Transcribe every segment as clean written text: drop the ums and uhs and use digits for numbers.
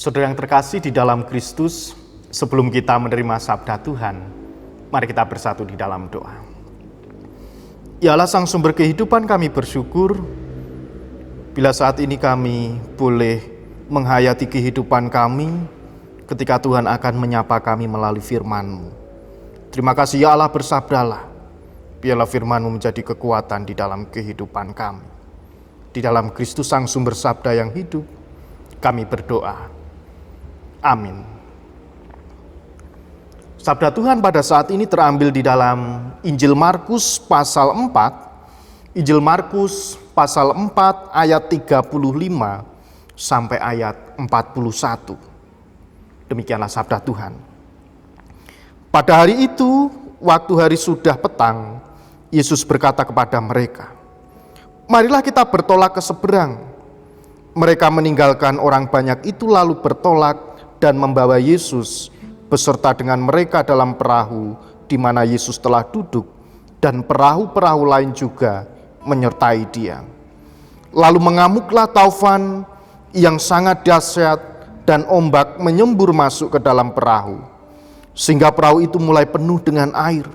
Saudara yang terkasih di dalam Kristus, sebelum kita menerima sabda Tuhan, mari kita bersatu di dalam doa. Ya Allah Sang Sumber kehidupan, kami bersyukur bila saat ini kami boleh menghayati kehidupan kami ketika Tuhan akan menyapa kami melalui firman-Mu. Terima kasih ya Allah, bersabdalah, biarlah firman-Mu menjadi kekuatan di dalam kehidupan kami. Di dalam Kristus Sang Sumber Sabda yang hidup, kami berdoa. Amin. Sabda Tuhan pada saat ini terambil di dalam Injil Markus pasal 4. Injil Markus pasal 4 ayat 35 sampai ayat 41. Demikianlah sabda Tuhan. Pada hari itu, waktu hari sudah petang, Yesus berkata kepada mereka, "Marilah kita bertolak ke seberang." Mereka meninggalkan orang banyak itu lalu bertolak dan membawa Yesus beserta dengan mereka dalam perahu di mana Yesus telah duduk, dan perahu-perahu lain juga menyertai Dia. Lalu mengamuklah taufan yang sangat dahsyat dan ombak menyembur masuk ke dalam perahu, sehingga perahu itu mulai penuh dengan air.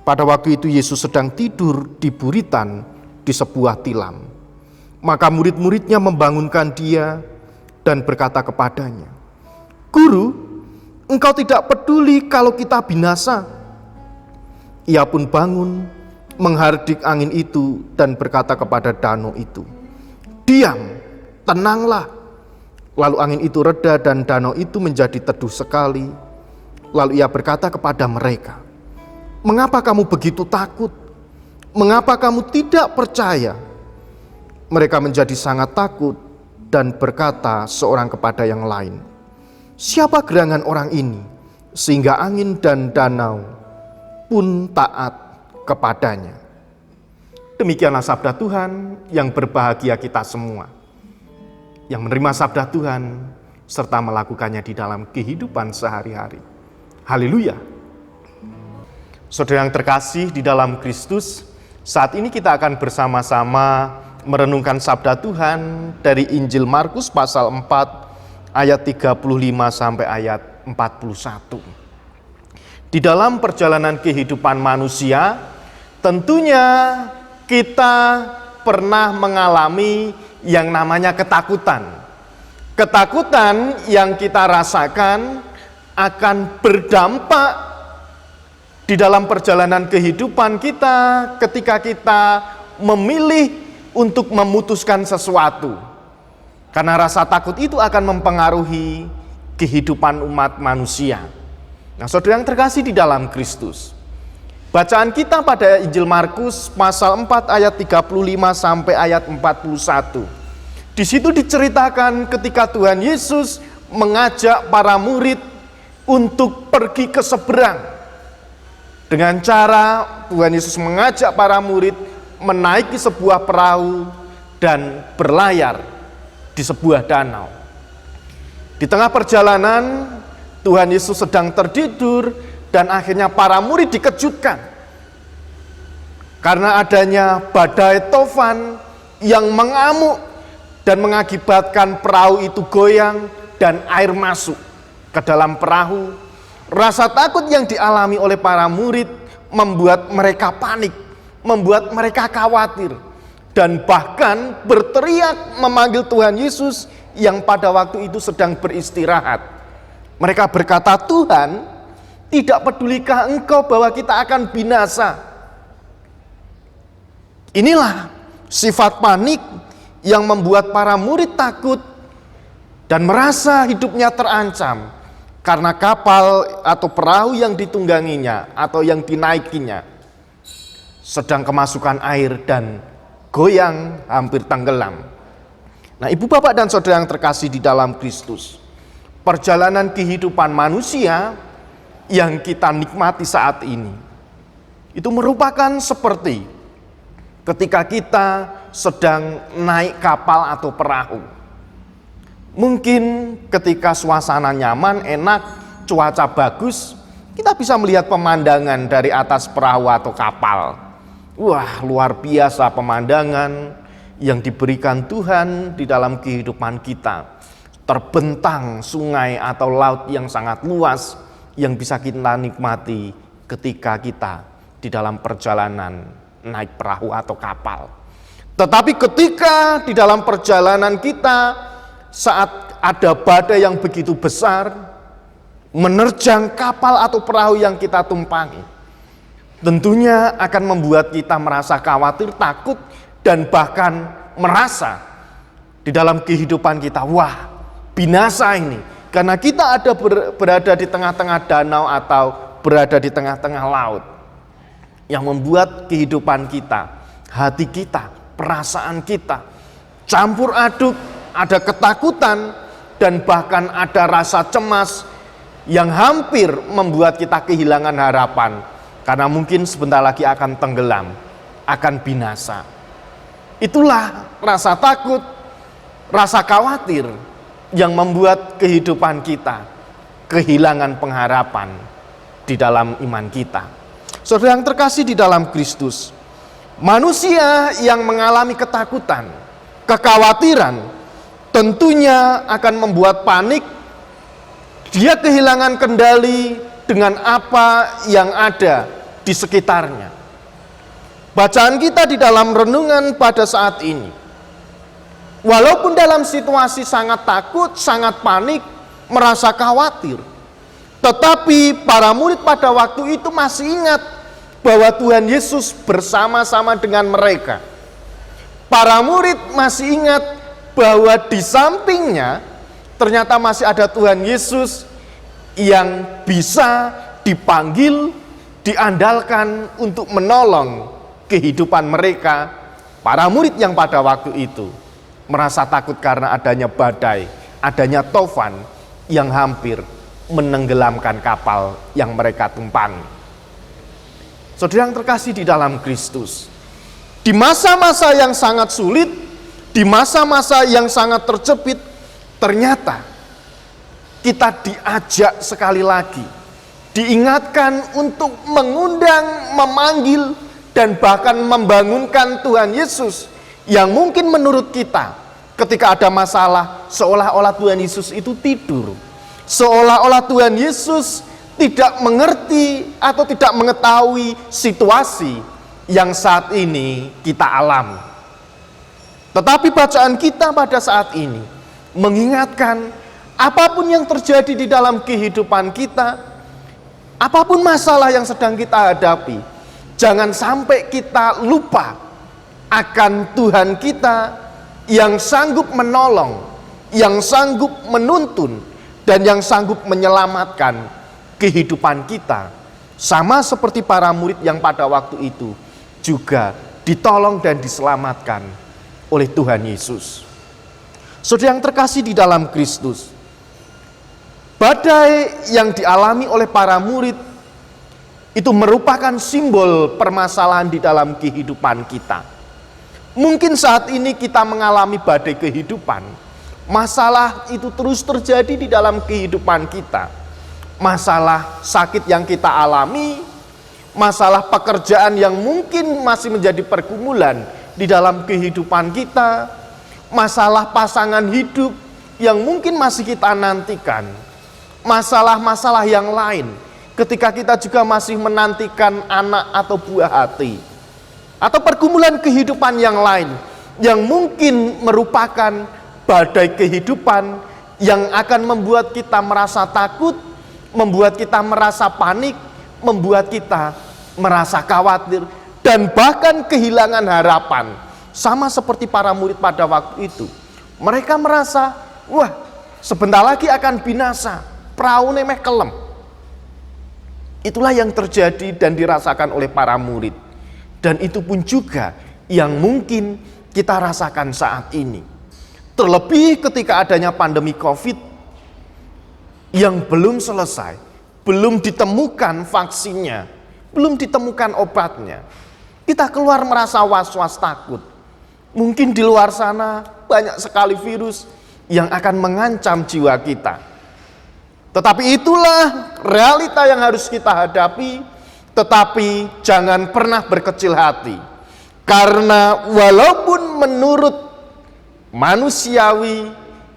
Pada waktu itu Yesus sedang tidur di buritan di sebuah tilam. Maka murid-muridnya membangunkan Dia dan berkata kepadanya, "Guru, Engkau tidak peduli kalau kita binasa." Ia pun bangun, menghardik angin itu dan berkata kepada danau itu, "Diam, tenanglah." Lalu angin itu reda dan danau itu menjadi teduh sekali. Lalu ia berkata kepada mereka, "Mengapa kamu begitu takut? Mengapa kamu tidak percaya?" Mereka menjadi sangat takut dan berkata seorang kepada yang lain, "Siapa gerangan orang ini sehingga angin dan danau pun taat kepadanya?" Demikianlah sabda Tuhan. Yang berbahagia kita semua yang menerima sabda Tuhan serta melakukannya di dalam kehidupan sehari-hari. Haleluya. Saudara yang terkasih di dalam Kristus, saat ini kita akan bersama-sama merenungkan sabda Tuhan dari Injil Markus pasal 4 ayat 35 sampai ayat 41. Di dalam perjalanan kehidupan manusia, tentunya kita pernah mengalami yang namanya ketakutan. Ketakutan yang kita rasakan akan berdampak di dalam perjalanan kehidupan kita ketika kita memilih untuk memutuskan sesuatu. Karena rasa takut itu akan mempengaruhi kehidupan umat manusia. Nah, saudara yang terkasih di dalam Kristus, bacaan kita pada Injil Markus pasal 4 ayat 35 sampai ayat 41. Di situ diceritakan ketika Tuhan Yesus mengajak para murid untuk pergi ke seberang. Dengan cara Tuhan Yesus mengajak para murid menaiki sebuah perahu dan berlayar di sebuah danau. Di tengah perjalanan, Tuhan Yesus sedang tertidur dan akhirnya para murid dikejutkan karena adanya badai tofan yang mengamuk dan mengakibatkan perahu itu goyang dan air masuk ke dalam perahu. Rasa takut yang dialami oleh para murid membuat mereka panik, membuat mereka khawatir, dan bahkan berteriak memanggil Tuhan Yesus yang pada waktu itu sedang beristirahat. Mereka berkata, "Tuhan, tidak pedulikah Engkau bahwa kita akan binasa?" Inilah sifat panik yang membuat para murid takut dan merasa hidupnya terancam karena kapal atau perahu yang ditungganginya atau yang dinaikinya sedang kemasukan air dan goyang hampir tenggelam. Nah, ibu bapak dan saudara yang terkasih di dalam Kristus, perjalanan kehidupan manusia yang kita nikmati saat ini itu merupakan seperti ketika kita sedang naik kapal atau perahu. Mungkin ketika suasana nyaman, enak, cuaca bagus, kita bisa melihat pemandangan dari atas perahu atau kapal. Wah, luar biasa pemandangan yang diberikan Tuhan di dalam kehidupan kita. terbentang sungai atau laut yang sangat luas yang bisa kita nikmati ketika kita di dalam perjalanan naik perahu atau kapal. Tetapi ketika di dalam perjalanan kita saat ada badai yang begitu besar menerjang kapal atau perahu yang kita tumpangi, tentunya akan membuat kita merasa khawatir, takut, dan bahkan merasa di dalam kehidupan kita, wah, binasa ini. Karena kita berada di tengah-tengah danau atau berada di tengah-tengah laut. Yang membuat kehidupan kita, hati kita, perasaan kita campur aduk, ada ketakutan, dan bahkan ada rasa cemas yang hampir membuat kita kehilangan harapan. Karena mungkin sebentar lagi akan tenggelam, akan binasa. Itulah rasa takut, rasa khawatir yang membuat kehidupan kita kehilangan pengharapan di dalam iman kita. Saudara yang terkasih di dalam Kristus, manusia yang mengalami ketakutan, kekhawatiran, tentunya akan membuat panik. Dia kehilangan kendali dengan apa yang ada di sekitarnya. Bacaan kita di dalam renungan pada saat ini, walaupun dalam situasi sangat takut, sangat panik, merasa khawatir, tetapi para murid pada waktu itu masih ingat bahwa Tuhan Yesus bersama-sama dengan mereka. Para murid masih ingat bahwa di sampingnya ternyata masih ada Tuhan Yesus yang bisa dipanggil, diandalkan untuk menolong kehidupan mereka. Para murid yang pada waktu itu merasa takut karena adanya badai, adanya tofan yang hampir menenggelamkan kapal yang mereka tumpangi. Saudara yang terkasih di dalam Kristus, di masa-masa yang sangat sulit, di masa-masa yang sangat terjepit, ternyata kita diajak sekali lagi, diingatkan untuk mengundang, memanggil, dan bahkan membangunkan Tuhan Yesus yang mungkin menurut kita ketika ada masalah seolah-olah Tuhan Yesus itu tidur, seolah-olah Tuhan Yesus tidak mengerti atau tidak mengetahui situasi yang saat ini kita alami. Tetapi bacaan kita pada saat ini mengingatkan apapun yang terjadi di dalam kehidupan kita, apapun masalah yang sedang kita hadapi, jangan sampai kita lupa akan Tuhan kita yang sanggup menolong, yang sanggup menuntun, dan yang sanggup menyelamatkan kehidupan kita. Sama seperti para murid yang pada waktu itu juga ditolong dan diselamatkan oleh Tuhan Yesus. Saudara yang terkasih di dalam Kristus, badai yang dialami oleh para murid itu merupakan simbol permasalahan di dalam kehidupan kita. Mungkin saat ini kita mengalami badai kehidupan. Masalah itu terus terjadi di dalam kehidupan kita. Masalah sakit yang kita alami, masalah pekerjaan yang mungkin masih menjadi pergumulan di dalam kehidupan kita, masalah pasangan hidup yang mungkin masih kita nantikan, masalah-masalah yang lain ketika kita juga masih menantikan anak atau buah hati, atau pergumulan kehidupan yang lain yang mungkin merupakan badai kehidupan yang akan membuat kita merasa takut, membuat kita merasa panik, membuat kita merasa khawatir, dan bahkan kehilangan harapan. Sama seperti para murid pada waktu itu, mereka merasa, wah, sebentar lagi akan binasa, perahu nemeh kelem. Itulah yang terjadi dan dirasakan oleh para murid. Dan itu pun juga yang mungkin kita rasakan saat ini. Terlebih ketika adanya pandemi COVID yang belum selesai, belum ditemukan vaksinnya, belum ditemukan obatnya. Kita keluar merasa was-was, takut. Mungkin di luar sana banyak sekali virus yang akan mengancam jiwa kita. Tetapi itulah realita yang harus kita hadapi. Tetapi jangan pernah berkecil hati. Karena walaupun menurut manusiawi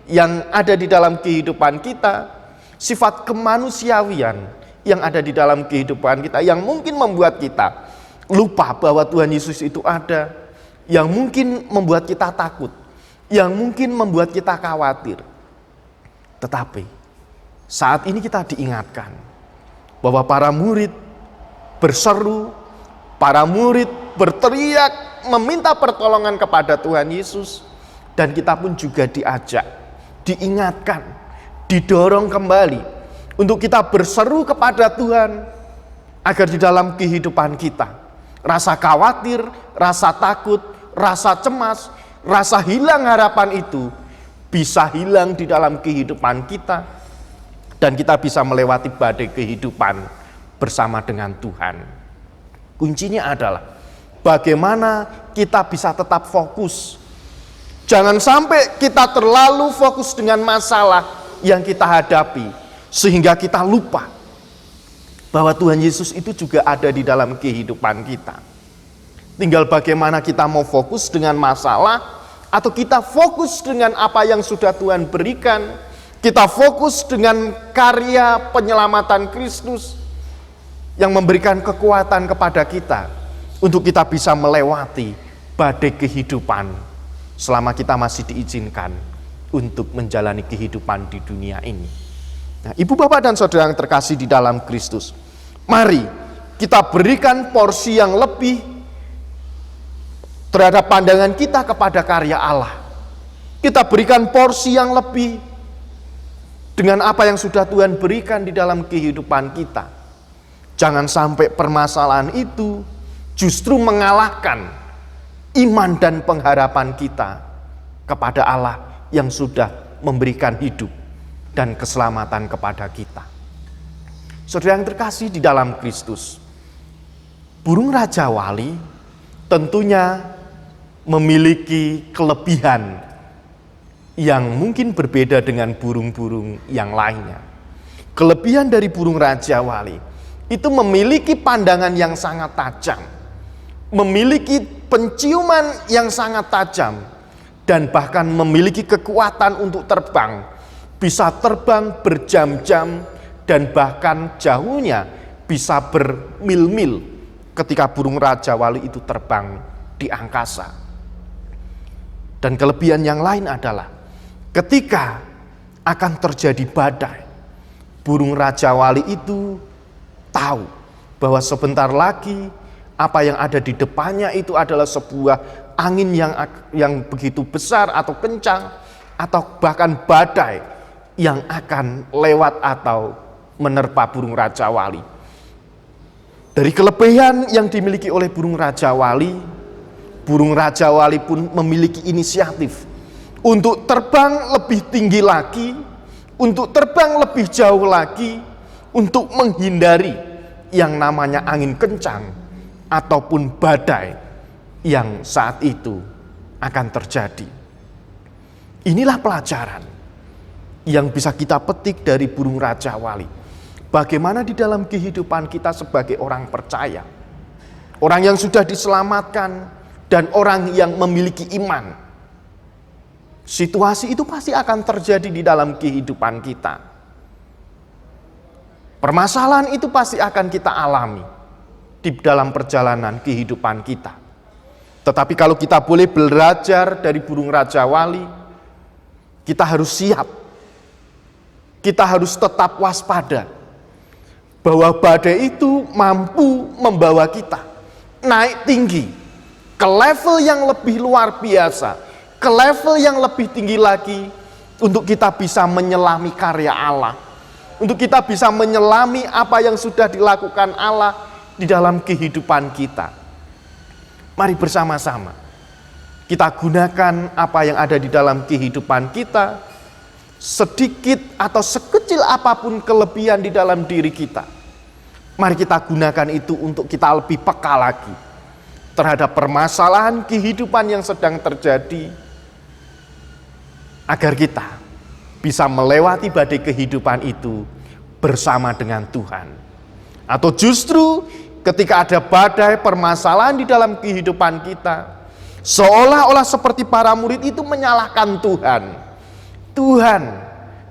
yang ada di dalam kehidupan kita, sifat kemanusiawian yang ada di dalam kehidupan kita, yang mungkin membuat kita lupa bahwa Tuhan Yesus itu ada, yang mungkin membuat kita takut, yang mungkin membuat kita khawatir. Tetapi saat ini kita diingatkan bahwa para murid berseru, para murid berteriak meminta pertolongan kepada Tuhan Yesus, dan kita pun juga diajak, diingatkan, didorong kembali untuk kita berseru kepada Tuhan agar di dalam kehidupan kita rasa khawatir, rasa takut, rasa cemas, rasa hilang harapan itu bisa hilang di dalam kehidupan kita, dan kita bisa melewati badai kehidupan bersama dengan Tuhan. Kuncinya adalah bagaimana kita bisa tetap fokus. Jangan sampai kita terlalu fokus dengan masalah yang kita hadapi sehingga kita lupa bahwa Tuhan Yesus itu juga ada di dalam kehidupan kita. Tinggal bagaimana kita mau fokus dengan masalah, atau kita fokus dengan apa yang sudah Tuhan berikan. Kita fokus dengan karya penyelamatan Kristus yang memberikan kekuatan kepada kita untuk kita bisa melewati badai kehidupan selama kita masih diizinkan untuk menjalani kehidupan di dunia ini. Nah, Ibu, Bapak, dan Saudara yang terkasih di dalam Kristus, mari kita berikan porsi yang lebih terhadap pandangan kita kepada karya Allah. Kita berikan porsi yang lebih dengan apa yang sudah Tuhan berikan di dalam kehidupan kita. Jangan sampai permasalahan itu justru mengalahkan iman dan pengharapan kita kepada Allah yang sudah memberikan hidup dan keselamatan kepada kita. Saudara yang terkasih di dalam Kristus, burung Raja Wali tentunya memiliki kelebihan yang mungkin berbeda dengan burung-burung yang lainnya. Kelebihan dari burung Raja Wali itu memiliki pandangan yang sangat tajam, memiliki penciuman yang sangat tajam, dan bahkan memiliki kekuatan untuk terbang. Bisa terbang berjam-jam dan bahkan jauhnya bisa bermil-mil ketika burung Raja Wali itu terbang di angkasa. Dan kelebihan yang lain adalah ketika akan terjadi badai, burung Raja Wali itu tahu bahwa sebentar lagi apa yang ada di depannya itu adalah sebuah angin yang begitu besar atau kencang, atau bahkan badai yang akan lewat atau menerpa burung Raja Wali. Dari kelebihan yang dimiliki oleh burung Raja Wali pun memiliki inisiatif untuk terbang lebih tinggi lagi, untuk terbang lebih jauh lagi, untuk menghindari yang namanya angin kencang ataupun badai yang saat itu akan terjadi. Inilah pelajaran yang bisa kita petik dari burung Raja Wali. Bagaimana di dalam kehidupan kita sebagai orang percaya, orang yang sudah diselamatkan, dan orang yang memiliki iman, situasi itu pasti akan terjadi di dalam kehidupan kita. Permasalahan itu pasti akan kita alami di dalam perjalanan kehidupan kita. Tetapi kalau kita boleh belajar dari burung Raja Wali, kita harus siap. Kita harus tetap waspada bahwa badai itu mampu membawa kita naik tinggi ke level yang lebih luar biasa, ke level yang lebih tinggi lagi, untuk kita bisa menyelami karya Allah, untuk kita bisa menyelami apa yang sudah dilakukan Allah di dalam kehidupan kita. Mari bersama-sama kita gunakan apa yang ada di dalam kehidupan kita, sedikit atau sekecil apapun kelebihan di dalam diri kita. Mari kita gunakan itu untuk kita lebih peka lagi terhadap permasalahan kehidupan yang sedang terjadi, agar kita bisa melewati badai kehidupan itu bersama dengan Tuhan. Atau justru ketika ada badai permasalahan di dalam kehidupan kita, seolah-olah seperti para murid itu menyalahkan Tuhan. Tuhan,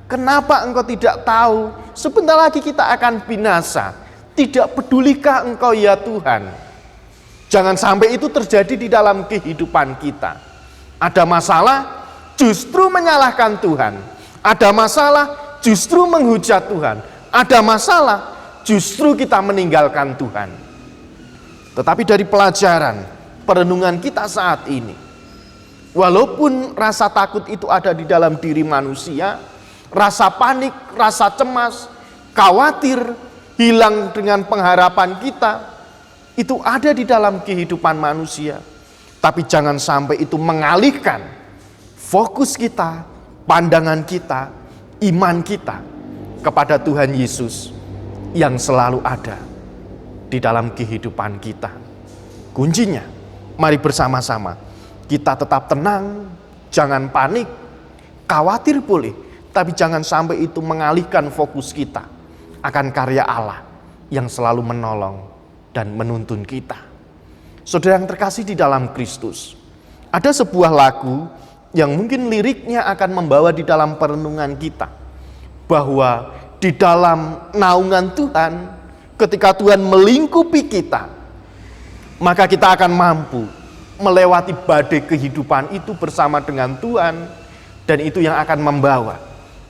kenapa Engkau tidak tahu? Sebentar lagi kita akan binasa. Tidak pedulikah Engkau ya Tuhan? Jangan sampai itu terjadi di dalam kehidupan kita. Ada masalah, justru menyalahkan Tuhan. Ada masalah, justru menghujat Tuhan. Ada masalah, justru kita meninggalkan Tuhan. Tetapi dari pelajaran, perenungan kita saat ini, walaupun rasa takut itu ada di dalam diri manusia, rasa panik, rasa cemas, khawatir, hilang dengan pengharapan kita, itu ada di dalam kehidupan manusia. Tapi jangan sampai itu mengalihkan fokus kita, pandangan kita, iman kita kepada Tuhan Yesus yang selalu ada di dalam kehidupan kita. Kuncinya, mari bersama-sama kita tetap tenang, jangan panik, khawatir boleh, tapi jangan sampai itu mengalihkan fokus kita akan karya Allah yang selalu menolong dan menuntun kita. Saudara yang terkasih di dalam Kristus, ada sebuah lagu yang mungkin liriknya akan membawa di dalam perenungan kita, bahwa di dalam naungan Tuhan, ketika Tuhan melingkupi kita, maka kita akan mampu melewati badai kehidupan itu bersama dengan Tuhan, dan itu yang akan membawa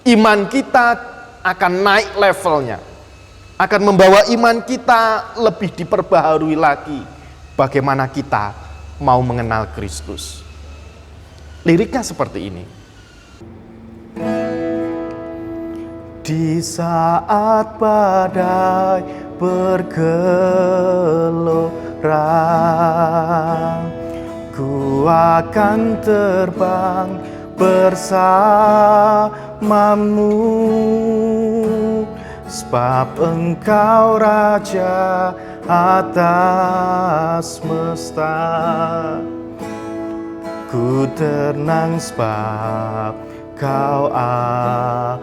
iman kita akan naik levelnya, akan membawa iman kita lebih diperbaharui lagi. Bagaimana kita mau mengenal Kristus. Liriknya seperti ini. Di saat badai bergelora, ku akan terbang bersamamu, sebab Engkau Raja atas semesta. Ku tenang sebab Kau Allahku.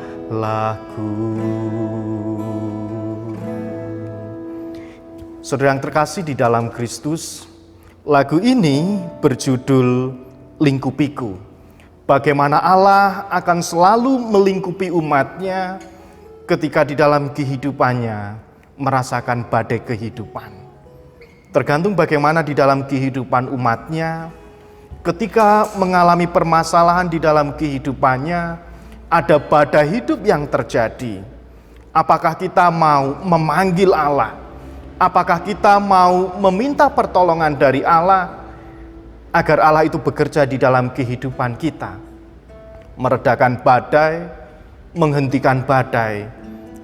Saudara yang terkasih di dalam Kristus, lagu ini berjudul Lingkupiku. Bagaimana Allah akan selalu melingkupi umatnya ketika di dalam kehidupannya merasakan badai kehidupan. Tergantung bagaimana di dalam kehidupan umatnya, ketika mengalami permasalahan di dalam kehidupannya, ada badai hidup yang terjadi. Apakah kita mau memanggil Allah? Apakah kita mau meminta pertolongan dari Allah agar Allah itu bekerja di dalam kehidupan kita, meredakan badai, menghentikan badai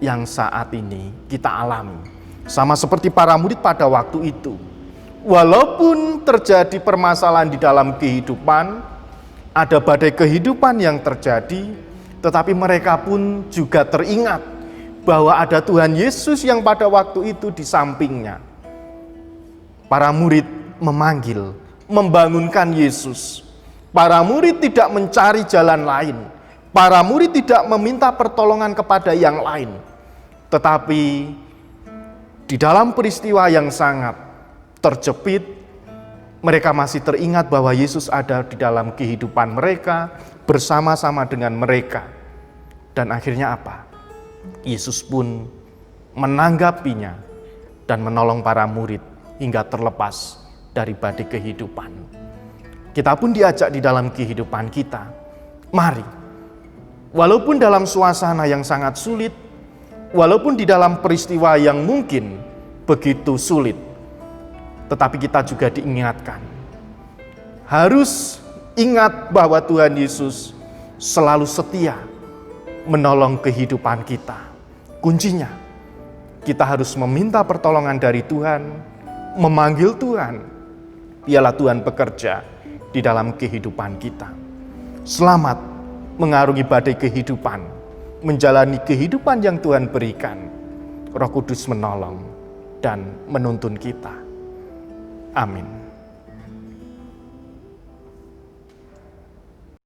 yang saat ini kita alami. Sama seperti para murid pada waktu itu. Walaupun terjadi permasalahan di dalam kehidupan, ada badai kehidupan yang terjadi, tetapi mereka pun juga teringat bahwa ada Tuhan Yesus yang pada waktu itu di sampingnya. Para murid memanggil, membangunkan Yesus. Para murid tidak mencari jalan lain. Para murid tidak meminta pertolongan kepada yang lain. Tetapi di dalam peristiwa yang sangat terjepit, mereka masih teringat bahwa Yesus ada di dalam kehidupan mereka, bersama-sama dengan mereka. Dan akhirnya apa? Yesus pun menanggapinya dan menolong para murid hingga terlepas dari badai kehidupan. Kita pun diajak di dalam kehidupan kita. Mari, walaupun dalam suasana yang sangat sulit, walaupun di dalam peristiwa yang mungkin begitu sulit, tetapi kita juga diingatkan, harus ingat bahwa Tuhan Yesus selalu setia menolong kehidupan kita. Kuncinya, kita harus meminta pertolongan dari Tuhan, memanggil Tuhan. Biarlah Tuhan bekerja di dalam kehidupan kita. Selamat mengarungi badai kehidupan, menjalani kehidupan yang Tuhan berikan. Roh Kudus menolong dan menuntun kita. Amin.